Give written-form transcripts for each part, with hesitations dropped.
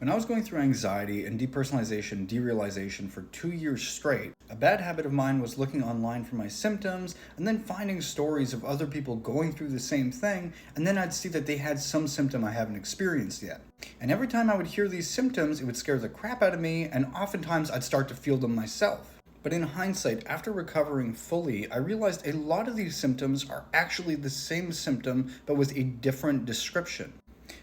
When I was going through anxiety and depersonalization, derealization for 2 years straight, a bad habit of mine was looking online for my symptoms and then finding stories of other people going through the same thing, and then I'd see that they had some symptom I haven't experienced yet. And every time I would hear these symptoms, it would scare the crap out of me, and oftentimes I'd start to feel them myself. But in hindsight, after recovering fully, I realized a lot of these symptoms are actually the same symptom, but with a different description.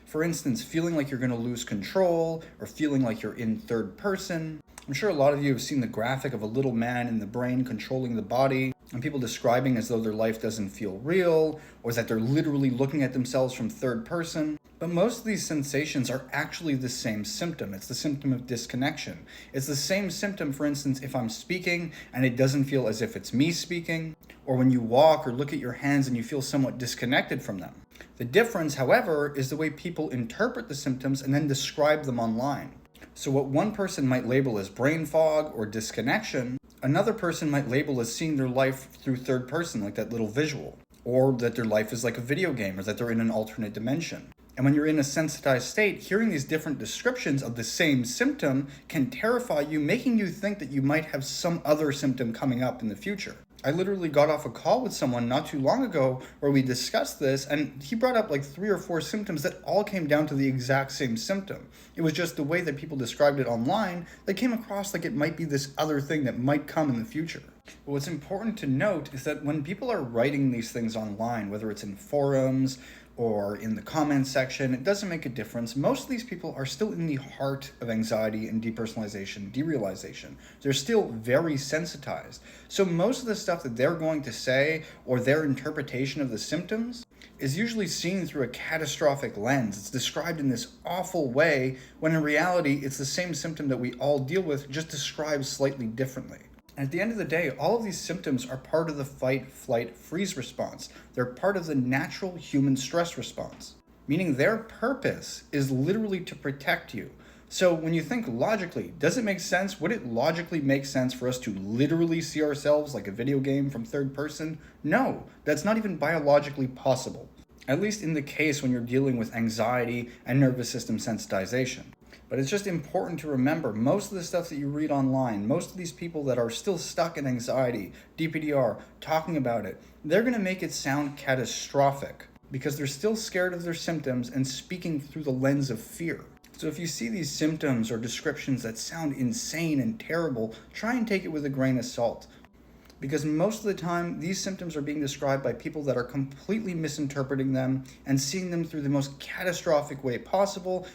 For instance, feeling like you're going to lose control, or feeling like you're in third person. I'm sure a lot of you have seen the graphic of a little man in the brain controlling the body, and people describing as though their life doesn't feel real, or that they're literally looking at themselves from third person. But most of these sensations are actually the same symptom. It's the symptom of disconnection. It's the same symptom, for instance, if I'm speaking and it doesn't feel as if it's me speaking, or when you walk or look at your hands and you feel somewhat disconnected from them. The difference, however, is the way people interpret the symptoms and then describe them online. So what one person might label as brain fog or disconnection, another person might label as seeing their life through third person, like that little visual, or that their life is like a video game, or that they're in an alternate dimension. And when you're in a sensitized state, hearing these different descriptions of the same symptom can terrify you, making you think that you might have some other symptom coming up in the future. I literally got off a call with someone not too long ago where we discussed this, and he brought up like 3 or 4 symptoms that all came down to the exact same symptom. It was just the way that people described it online that came across like it might be this other thing that might come in the future. But what's important to note is that when people are writing these things online, whether it's in forums or in the comments section, it doesn't make a difference. Most of these people are still in the heart of anxiety and depersonalization, derealization. They're still very sensitized. So most of the stuff that they're going to say or their interpretation of the symptoms is usually seen through a catastrophic lens. It's described in this awful way when in reality it's the same symptom that we all deal with, just described slightly differently. And at the end of the day, all of these symptoms are part of the fight, flight, freeze response. They're part of the natural human stress response, meaning their purpose is literally to protect you. So when you think logically, does it make sense? Would it logically make sense for us to literally see ourselves like a video game from third person? No, that's not even biologically possible. At least in the case when you're dealing with anxiety and nervous system sensitization. But it's just important to remember, most of the stuff that you read online, most of these people that are still stuck in anxiety, DPDR, talking about it, they're going to make it sound catastrophic because they're still scared of their symptoms and speaking through the lens of fear. So if you see these symptoms or descriptions that sound insane and terrible, try and take it with a grain of salt. Because most of the time, these symptoms are being described by people that are completely misinterpreting them and seeing them through the most catastrophic way possible